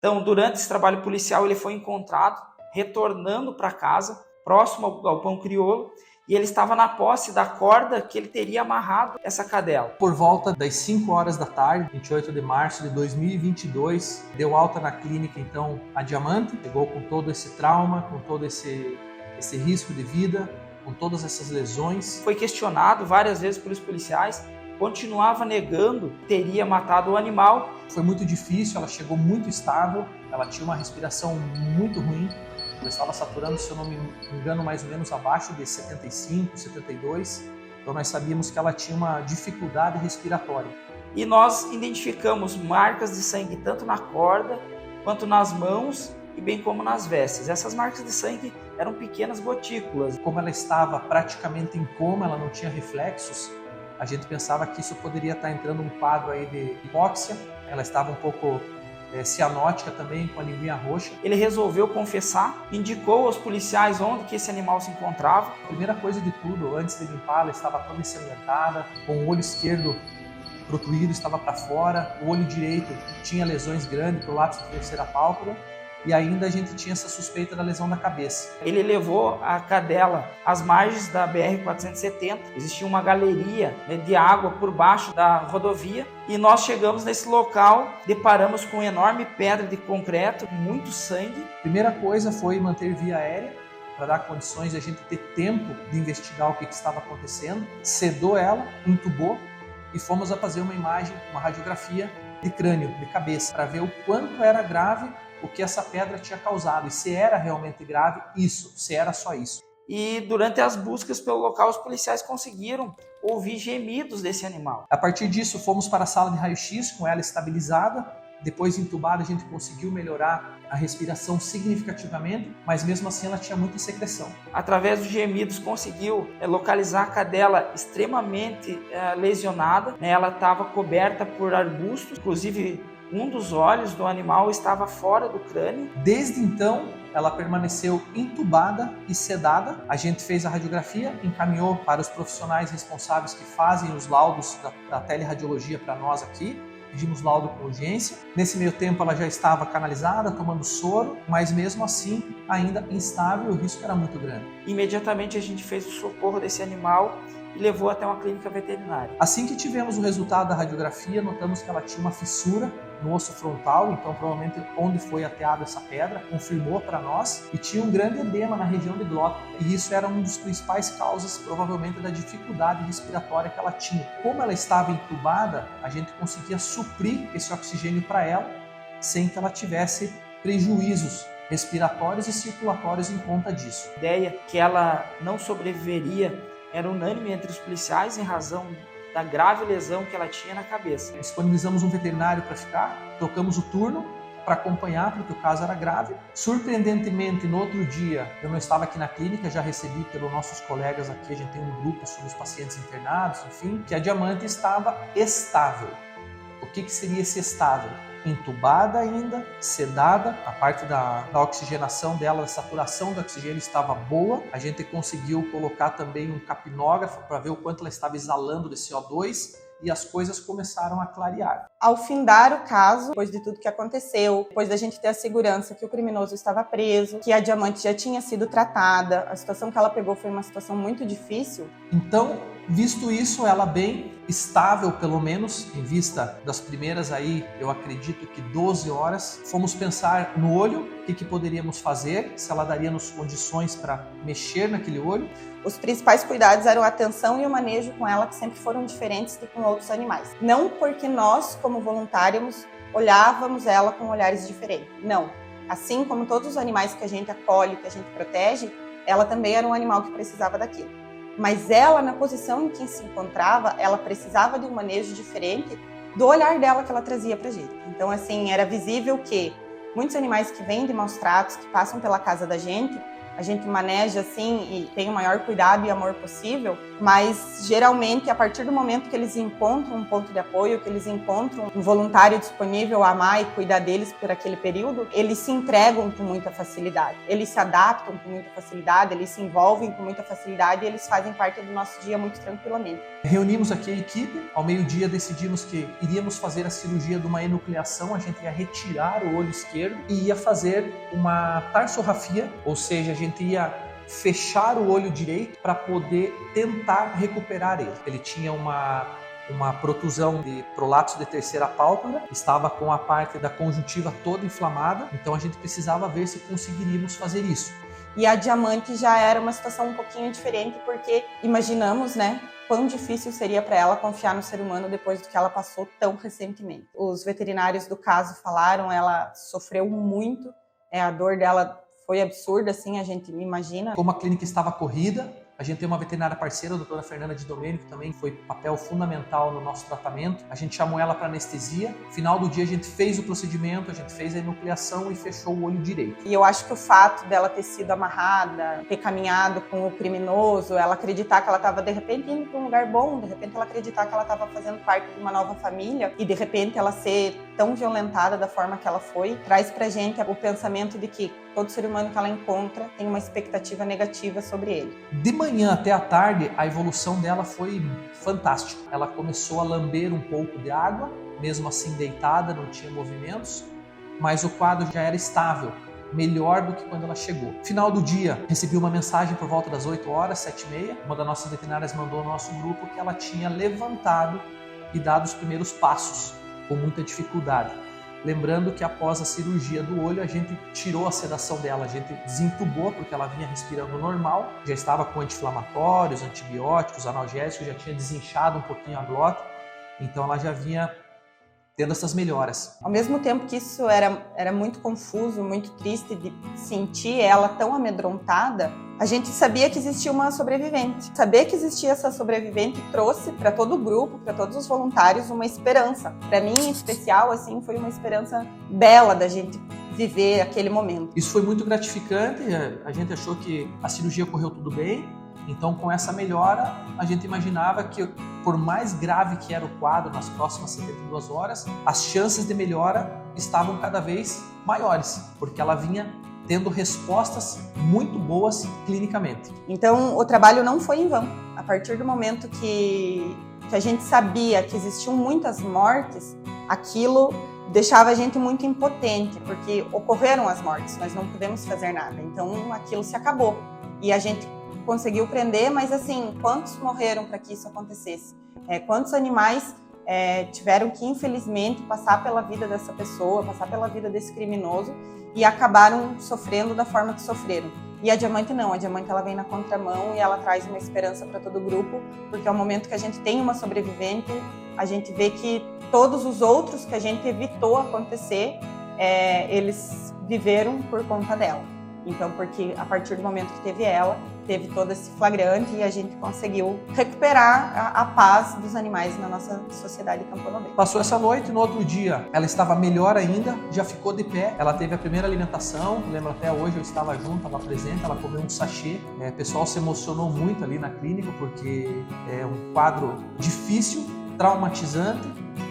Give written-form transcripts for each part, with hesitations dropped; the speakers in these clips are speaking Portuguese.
Então, durante esse trabalho policial, ele foi encontrado retornando para casa, próximo ao galpão crioulo, e ele estava na posse da corda que ele teria amarrado essa cadela. Por volta das 5 horas da tarde, 28 de março de 2022, deu alta na clínica, então, a Diamante. Chegou com todo esse trauma, com todo esse risco de vida, com todas essas lesões. Foi questionado várias vezes pelos policiais, continuava negando que teria matado o animal. Foi muito difícil, ela chegou muito estável, ela tinha uma respiração muito ruim. Ela estava saturando, se eu não me engano, mais ou menos abaixo de 75, 72. Então nós sabíamos que ela tinha uma dificuldade respiratória. E nós identificamos marcas de sangue tanto na corda, quanto nas mãos e bem como nas vestes. Essas marcas de sangue eram pequenas gotículas. Como ela estava praticamente em coma, ela não tinha reflexos, a gente pensava que isso poderia estar entrando um quadro aí de hipóxia. Ela estava um pouco cianótica também, com a linguinha roxa. Ele resolveu confessar, indicou aos policiais onde que esse animal se encontrava. A primeira coisa de tudo, antes de limpar, ela estava toda ensanguentada, com o olho esquerdo protruído, estava para fora, o olho direito tinha lesões grandes para o lápis da terceira pálpebra, e ainda a gente tinha essa suspeita da lesão da cabeça. Ele levou a cadela às margens da BR-470, existia uma galeria de água por baixo da rodovia, e nós chegamos nesse local, deparamos com uma enorme pedra de concreto, muito sangue. A primeira coisa foi manter via aérea, para dar condições de a gente ter tempo de investigar o que estava acontecendo. Sedou ela, entubou, e fomos a fazer uma imagem, uma radiografia de crânio, de cabeça, para ver o quanto era grave o que essa pedra tinha causado, e se era realmente grave isso, se era só isso. E durante as buscas pelo local, os policiais conseguiram ouvir gemidos desse animal. A partir disso, fomos para a sala de raio-x com ela estabilizada. Depois de entubada, a gente conseguiu melhorar a respiração significativamente, mas mesmo assim ela tinha muita secreção. Através dos gemidos, conseguiu localizar a cadela extremamente lesionada. Ela estava coberta por arbustos, inclusive um dos olhos do animal estava fora do crânio. Desde então, ela permaneceu entubada e sedada. A gente fez a radiografia, encaminhou para os profissionais responsáveis que fazem os laudos da teleradiologia para nós aqui. Pedimos laudo com urgência. Nesse meio tempo ela já estava canalizada, tomando soro, mas mesmo assim ainda instável, o risco era muito grande. Imediatamente a gente fez o socorro desse animal e levou até uma clínica veterinária. Assim que tivemos o resultado da radiografia, notamos que ela tinha uma fissura no osso frontal, então provavelmente onde foi ateada essa pedra, confirmou para nós, e tinha um grande edema na região de glótula, e isso era uma das principais causas, provavelmente, da dificuldade respiratória que ela tinha. Como ela estava entubada, a gente conseguia suprir esse oxigênio para ela, sem que ela tivesse prejuízos respiratórios e circulatórios em conta disso. A ideia que ela não sobreviveria era unânime entre os policiais em razão da grave lesão que ela tinha na cabeça. Disponibilizamos um veterinário para ficar, trocamos o turno para acompanhar, porque o caso era grave. Surpreendentemente, no outro dia, eu não estava aqui na clínica, já recebi pelos nossos colegas aqui, a gente tem um grupo sobre os pacientes internados, enfim, que a Diamante estava estável. O que seria esse estável? Entubada ainda, sedada, a parte da oxigenação dela, a saturação do oxigênio estava boa. A gente conseguiu colocar também um capnógrafo para ver o quanto ela estava exalando de CO2 e as coisas começaram a clarear. Ao findar o caso, depois de tudo que aconteceu, depois da gente ter a segurança que o criminoso estava preso, que a Diamante já tinha sido tratada, a situação que ela pegou foi uma situação muito difícil. Então, visto isso, ela bem estável, pelo menos, em vista das primeiras aí, eu acredito que 12 horas, fomos pensar no olho, o que poderíamos fazer, se ela daria-nos condições para mexer naquele olho. Os principais cuidados eram a atenção e o manejo com ela, que sempre foram diferentes de com outros animais. Não porque nós, como voluntários, olhávamos ela com olhares diferentes. Não. Assim como todos os animais que a gente acolhe, que a gente protege, ela também era um animal que precisava daquilo. Mas ela, na posição em que se encontrava, ela precisava de um manejo diferente do olhar dela que ela trazia pra gente. Então, assim, era visível que muitos animais que vêm de maus tratos, que passam pela casa da gente, a gente maneja assim e tem o maior cuidado e amor possível, mas geralmente a partir do momento que eles encontram um ponto de apoio, que eles encontram um voluntário disponível a amar e cuidar deles por aquele período, eles se entregam com muita facilidade, eles se adaptam com muita facilidade, eles se envolvem com muita facilidade e eles fazem parte do nosso dia muito tranquilamente. Reunimos aqui a equipe, ao meio-dia decidimos que iríamos fazer a cirurgia de uma enucleação, a gente ia retirar o olho esquerdo e ia fazer uma tarsorrafia, ou seja, a gente ia fechar o olho direito para poder tentar recuperar ele. Ele tinha uma protusão de prolapso de terceira pálpebra, estava com a parte da conjuntiva toda inflamada, então a gente precisava ver se conseguiríamos fazer isso. E a Diamante já era uma situação um pouquinho diferente, porque imaginamos, né, quão difícil seria para ela confiar no ser humano depois do que ela passou tão recentemente. Os veterinários do caso falaram, ela sofreu muito, a dor dela foi absurda, assim, a gente imagina. Como a clínica estava corrida, a gente tem uma veterinária parceira, a doutora Fernanda de Domênico, também foi papel fundamental no nosso tratamento. A gente chamou ela para anestesia. No final do dia a gente fez o procedimento, a gente fez a enucleação e fechou o olho direito. E eu acho que o fato dela ter sido amarrada, ter caminhado com o criminoso, ela acreditar que ela estava de repente indo para um lugar bom, de repente ela acreditar que ela estava fazendo parte de uma nova família e de repente ela ser tão violentada da forma que ela foi, traz pra gente o pensamento de que todo ser humano que ela encontra tem uma expectativa negativa sobre ele. De manhã até a tarde, a evolução dela foi fantástica. Ela começou a lamber um pouco de água, mesmo assim deitada, não tinha movimentos, mas o quadro já era estável, melhor do que quando ela chegou. Final do dia, recebi uma mensagem por volta das 8 horas, 7h30. Uma das nossas veterinárias mandou ao nosso grupo que ela tinha levantado e dado os primeiros passos, com muita dificuldade. Lembrando que após a cirurgia do olho, a gente tirou a sedação dela, a gente desentubou porque ela vinha respirando normal, já estava com anti-inflamatórios, antibióticos, analgésicos, já tinha desinchado um pouquinho a glota, então ela já vinha tendo essas melhoras. Ao mesmo tempo que isso era muito confuso, muito triste de sentir ela tão amedrontada, a gente sabia que existia uma sobrevivente. Saber que existia essa sobrevivente trouxe para todo o grupo, para todos os voluntários, uma esperança. Para mim, em especial, assim, foi uma esperança bela da gente viver aquele momento. Isso foi muito gratificante, a gente achou que a cirurgia correu tudo bem, então com essa melhora, a gente imaginava que por mais grave que era o quadro nas próximas 72 horas, as chances de melhora estavam cada vez maiores, porque ela vinha tendo respostas muito boas clinicamente. Então, o trabalho não foi em vão. A partir do momento que a gente sabia que existiam muitas mortes, aquilo deixava a gente muito impotente, porque ocorreram as mortes, nós não pudemos fazer nada. Então, aquilo se acabou. E a gente conseguiu prender, mas assim, quantos morreram para que isso acontecesse? Quantos animais tiveram que, infelizmente, passar pela vida dessa pessoa, passar pela vida desse criminoso e acabaram sofrendo da forma que sofreram. E a Diamante não, a Diamante ela vem na contramão e ela traz uma esperança para todo o grupo, porque ao momento que a gente tem uma sobrevivente, a gente vê que todos os outros que a gente evitou acontecer, eles viveram por conta dela. Então, porque a partir do momento que teve ela, teve todo esse flagrante e a gente conseguiu recuperar a paz dos animais na nossa sociedade camponobel. Passou essa noite, no outro dia ela estava melhor ainda, já ficou de pé, ela teve a primeira alimentação, lembro até hoje, eu estava junto, estava presente, ela comeu um sachê. O pessoal se emocionou muito ali na clínica, porque é um quadro difícil, traumatizante,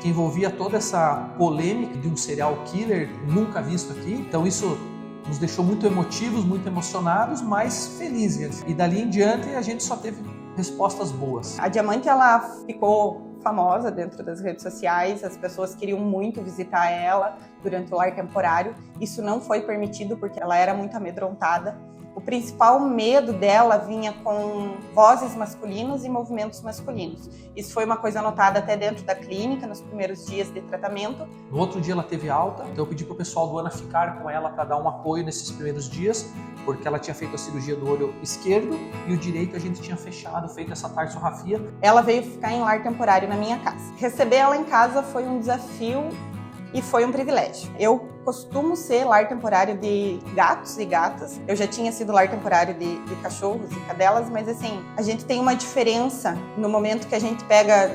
que envolvia toda essa polêmica de um serial killer nunca visto aqui, então isso nos deixou muito emotivos, muito emocionados, mas felizes. E dali em diante a gente só teve respostas boas. A Diamante ela ficou famosa dentro das redes sociais, as pessoas queriam muito visitar ela durante o lar temporário. Isso não foi permitido porque ela era muito amedrontada. O principal medo dela vinha com vozes masculinas e movimentos masculinos. Isso foi uma coisa notada até dentro da clínica, nos primeiros dias de tratamento. No outro dia ela teve alta, então eu pedi para o pessoal do ANA ficar com ela para dar um apoio nesses primeiros dias, porque ela tinha feito a cirurgia do olho esquerdo e o direito a gente tinha fechado, feito essa tarsorrafia. Ela veio ficar em lar temporário na minha casa. Receber ela em casa foi um desafio e foi um privilégio. Eu costumo ser lar temporário de gatos e gatas. Eu já tinha sido lar temporário de cachorros e cadelas, mas assim, a gente tem uma diferença no momento que a gente pega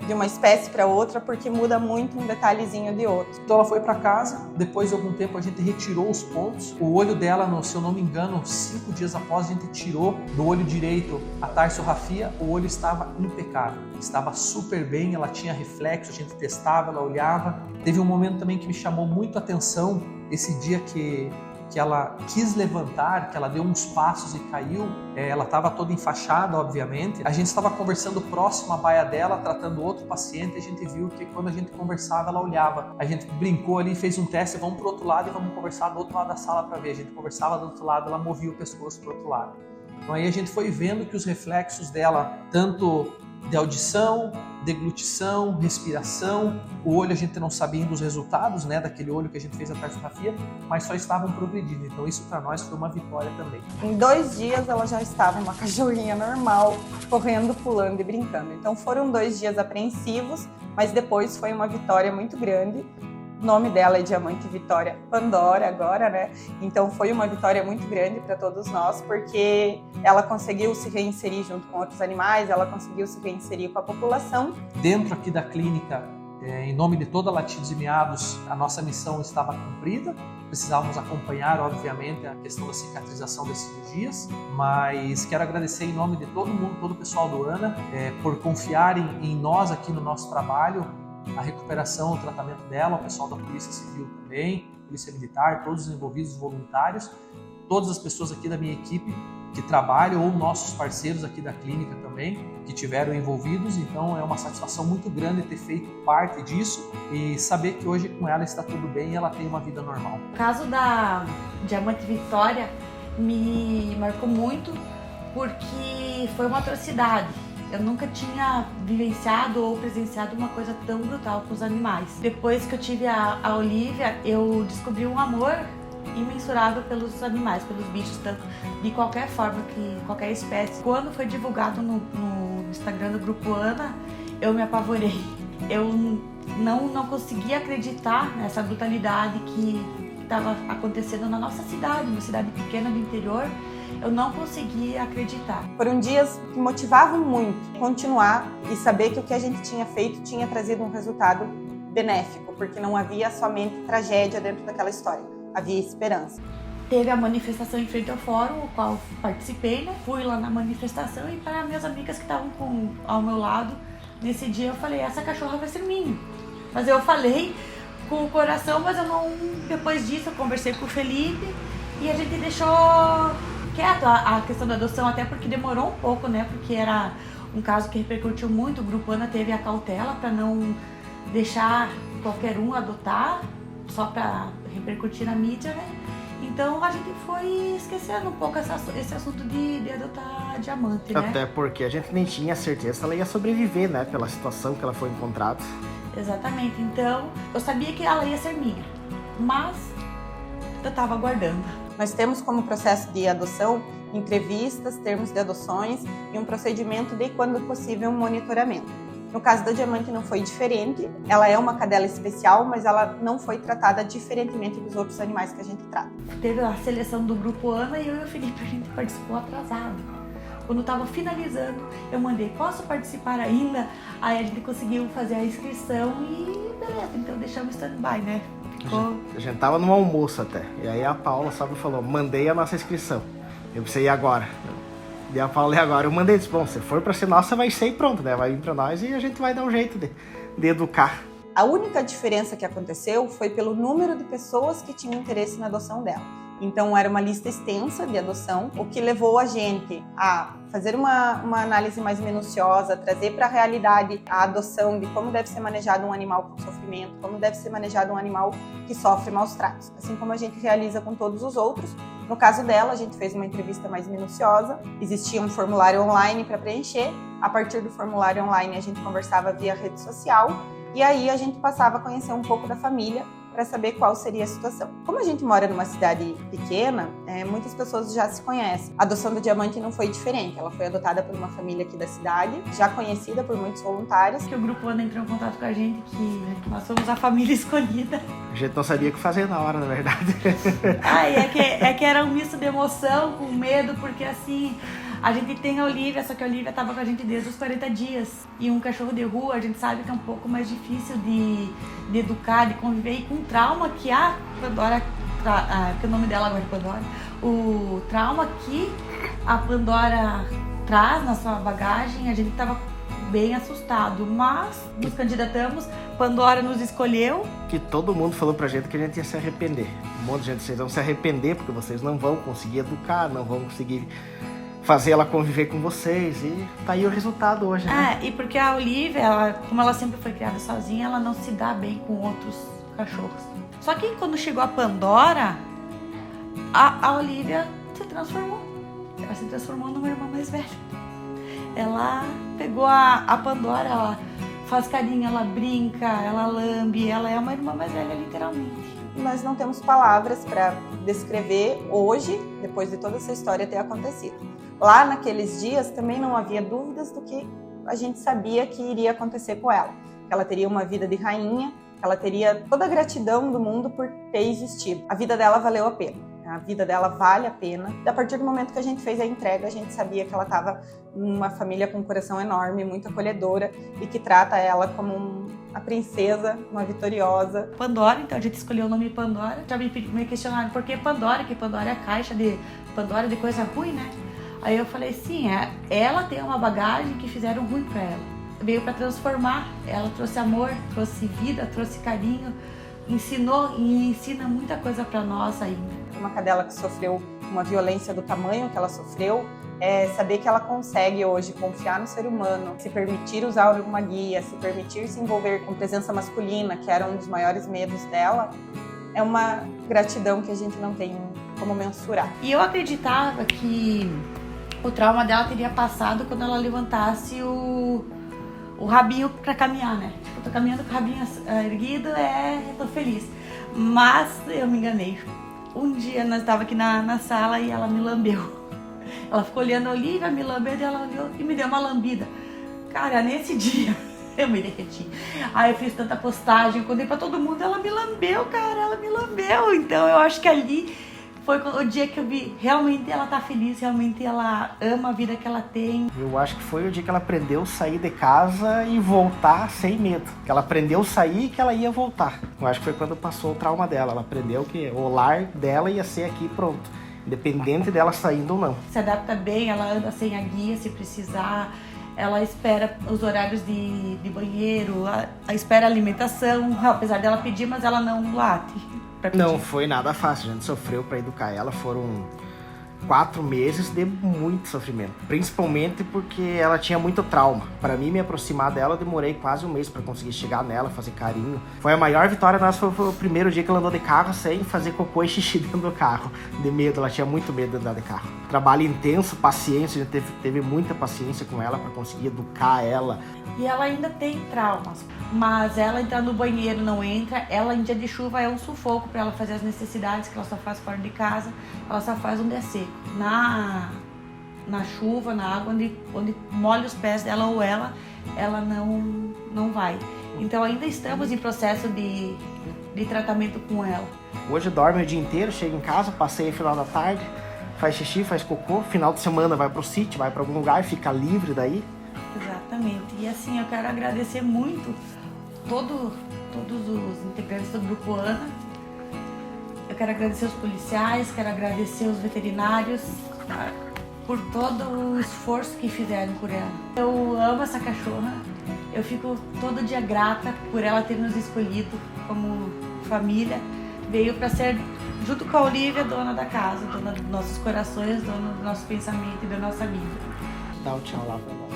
de uma espécie para outra, porque muda muito um detalhezinho de outro. Então ela foi para casa, depois de algum tempo a gente retirou os pontos. O olho dela, se eu não me engano, 5 dias após a gente tirou do olho direito a tarsografia, o olho estava impecável, estava super bem, ela tinha reflexo, a gente testava, ela olhava. Teve um momento também que me chamou muito a atenção, esse dia que ela quis levantar, que ela deu uns passos e caiu, ela estava toda enfaixada, obviamente. A gente estava conversando próximo à baia dela, tratando outro paciente, e a gente viu que quando a gente conversava, ela olhava. A gente brincou ali, fez um teste, vamos para o outro lado e vamos conversar do outro lado da sala para ver. A gente conversava do outro lado, ela movia o pescoço para o outro lado. Então aí a gente foi vendo que os reflexos dela, tanto de audição, deglutição, respiração, o olho a gente não sabia ainda os resultados, né, daquele olho que a gente fez a tarsografia, mas só estavam progredindo, então isso para nós foi uma vitória também. Em 2 dias ela já estava uma cachorrinha normal, correndo, pulando e brincando. Então foram 2 dias apreensivos, mas depois foi uma vitória muito grande. O nome dela é Diamante Vitória Pandora agora, né? Então foi uma vitória muito grande para todos nós, porque ela conseguiu se reinserir junto com outros animais, ela conseguiu se reinserir com a população. Dentro aqui da clínica, em nome de toda Latidos e Miados, a nossa missão estava cumprida. Precisávamos acompanhar, obviamente, a questão da cicatrização das cirurgias, mas quero agradecer em nome de todo mundo, todo o pessoal do ANA, por confiarem em nós aqui no nosso trabalho, a recuperação, o tratamento dela, o pessoal da Polícia Civil também, Polícia Militar, todos os envolvidos, voluntários, todas as pessoas aqui da minha equipe que trabalham ou nossos parceiros aqui da clínica também, que tiveram envolvidos. Então é uma satisfação muito grande ter feito parte disso e saber que hoje com ela está tudo bem e ela tem uma vida normal. O caso da Diamante Vitória me marcou muito porque foi uma atrocidade. Eu nunca tinha vivenciado ou presenciado uma coisa tão brutal com os animais. Depois que eu tive a Olivia, eu descobri um amor imensurável pelos animais, pelos bichos, tanto de qualquer forma, que qualquer espécie. Quando foi divulgado no Instagram do Grupo ANA, eu me apavorei. Eu não conseguia acreditar nessa brutalidade que estava acontecendo na nossa cidade, uma cidade pequena do interior. Eu não conseguia acreditar. Foram dias que motivavam muito continuar e saber que o que a gente tinha feito tinha trazido um resultado benéfico, porque não havia somente tragédia dentro daquela história, havia esperança. Teve a manifestação em frente ao fórum, o qual participei, né? Fui lá na manifestação e para minhas amigas que estavam ao meu lado, nesse dia eu falei, essa cachorra vai ser minha. Mas eu falei com o coração, mas eu não... Depois disso eu conversei com o Felipe e a gente deixou quieto a questão da adoção, até porque demorou um pouco, né? Porque era um caso que repercutiu muito, o Grupo ANA teve a cautela para não deixar qualquer um adotar, só para repercutir na mídia, né? Então a gente foi esquecendo um pouco esse assunto de adotar diamante, né? Até porque a gente nem tinha certeza se ela ia sobreviver, né? Pela situação que ela foi encontrada. Exatamente, então eu sabia que ela ia ser minha, mas eu tava aguardando. Nós temos como processo de adoção entrevistas, termos de adoções e um procedimento de, quando possível, um monitoramento. No caso da Diamante não foi diferente, ela é uma cadela especial, mas ela não foi tratada diferentemente dos outros animais que a gente trata. Teve a seleção do Grupo ANA e eu e o Felipe, a gente participou atrasado. Quando estava finalizando, eu mandei, posso participar ainda? Aí a gente conseguiu fazer a inscrição e beleza, então deixamos stand-by, né? A gente tava no almoço até, e aí a Paula só me falou, mandei a nossa inscrição. Eu pensei, e agora? E a Paula, e agora? Eu mandei, disse, bom, se for pra ser nossa, vai ser e pronto, né? Vai vir pra nós e a gente vai dar um jeito de educar. A única diferença que aconteceu foi pelo número de pessoas que tinham interesse na adoção dela. Então, era uma lista extensa de adoção, o que levou a gente a fazer uma análise mais minuciosa, trazer para a realidade a adoção de como deve ser manejado um animal com sofrimento, como deve ser manejado um animal que sofre maus tratos, assim como a gente realiza com todos os outros. No caso dela, a gente fez uma entrevista mais minuciosa, existia um formulário online para preencher, a partir do formulário online a gente conversava via rede social e aí a gente passava a conhecer um pouco da família, para saber qual seria a situação. Como a gente mora numa cidade pequena, muitas pessoas já se conhecem. A adoção do Diamante não foi diferente, ela foi adotada por uma família aqui da cidade, já conhecida por muitos voluntários. Que o Grupo ANA entrou em contato com a gente, que nós somos a família escolhida. A gente não sabia o que fazer na hora, na verdade. É que era um misto de emoção com medo, porque assim, A gente tem a Olivia, só que a Olivia estava com a gente desde os 40 dias. E um cachorro de rua, a gente sabe que é um pouco mais difícil de educar, de conviver. E com o trauma que a Pandora, que o nome dela agora é Pandora, o trauma que a Pandora traz na sua bagagem, a gente estava bem assustado. Mas nos candidatamos, Pandora nos escolheu. Que todo mundo falou pra gente que a gente ia se arrepender. Um monte de gente, vocês vão se arrepender porque vocês não vão conseguir educar, não vão conseguir fazer ela conviver com vocês. E tá aí o resultado hoje, né? E porque a Olivia, como ela sempre foi criada sozinha, ela não se dá bem com outros cachorros. Só que quando chegou a Pandora, a Olivia se transformou. Ela se transformou numa irmã mais velha. Ela pegou a Pandora, ela faz carinho, ela brinca, ela lambe, ela é uma irmã mais velha, literalmente. Nós não temos palavras para descrever hoje, depois de toda essa história ter acontecido. Lá naqueles dias também não havia dúvidas do que a gente sabia que iria acontecer com ela. Que ela teria uma vida de rainha, que ela teria toda a gratidão do mundo por ter existido. A vida dela valeu a pena. A vida dela vale a pena. A partir do momento que a gente fez a entrega, a gente sabia que ela estava numa família com um coração enorme, muito acolhedora e que trata ela como a princesa, uma vitoriosa. Pandora, então a gente escolheu o nome Pandora. Já me questionaram por que Pandora, que Pandora é a caixa de Pandora de coisa ruim, né? Aí eu falei, sim, ela tem uma bagagem que fizeram ruim para ela. Veio para transformar. Ela trouxe amor, trouxe vida, trouxe carinho, ensinou e ensina muita coisa para nós ainda. Uma cadela que sofreu uma violência do tamanho que ela sofreu, saber que ela consegue hoje confiar no ser humano, se permitir usar uma guia, se permitir se envolver com presença masculina, que era um dos maiores medos dela, é uma gratidão que a gente não tem como mensurar. E eu acreditava que o trauma dela teria passado quando ela levantasse o rabinho para caminhar, né? Tipo, eu tô caminhando com o rabinho erguido, tô feliz. Mas eu me enganei. Um dia nós estávamos aqui na sala e ela me lambeu. Ela ficou olhando a Olivia, me lambeu, e ela olhou e me deu uma lambida. Cara, nesse dia eu me derreti. Aí eu fiz tanta postagem, contei pra todo mundo, ela me lambeu, cara, ela me lambeu. Então eu acho que ali foi o dia que eu vi, realmente ela tá feliz, realmente ela ama a vida que ela tem. Eu acho que foi o dia que ela aprendeu a sair de casa e voltar sem medo. Que ela aprendeu a sair e que ela ia voltar. Eu acho que foi quando passou o trauma dela. Ela aprendeu que o lar dela ia ser aqui pronto. Independente dela saindo ou não. Se adapta bem, ela anda sem a guia se precisar. Ela espera os horários de banheiro, espera a alimentação. Apesar dela pedir, mas ela não late. Não foi nada fácil, a gente sofreu para educar ela, foram 4 meses de muito sofrimento, principalmente porque ela tinha muito trauma. Para mim me aproximar dela, eu demorei quase um mês para conseguir chegar nela, fazer carinho. Foi a maior vitória nossa, foi o primeiro dia que ela andou de carro sem fazer cocô e xixi dentro do carro, de medo, ela tinha muito medo de andar de carro. Trabalho intenso, paciência, a gente teve muita paciência com ela para conseguir educar ela. E ela ainda tem traumas, mas ela entrar no banheiro não entra, ela em dia de chuva é um sufoco para ela fazer as necessidades que ela só faz fora de casa, ela só faz onde é seco. Na chuva, na água, onde molha os pés dela ou ela não vai. Então ainda estamos em processo de tratamento com ela. Hoje dorme o dia inteiro, chega em casa, passeia no final da tarde, faz xixi, faz cocô, final de semana vai pro sítio, vai para algum lugar, fica livre daí. Exatamente. E assim, eu quero agradecer muito todos os integrantes do Grupo Ana. Eu quero agradecer os policiais, quero agradecer os veterinários, tá? Por todo o esforço que fizeram por ela. Eu amo essa cachorra, eu fico todo dia grata por ela ter nos escolhido como família. Veio para ser, junto com a Olivia, dona da casa, dona dos nossos corações, dona do nosso pensamento e da nossa vida. Dá um tchau lá pra nós.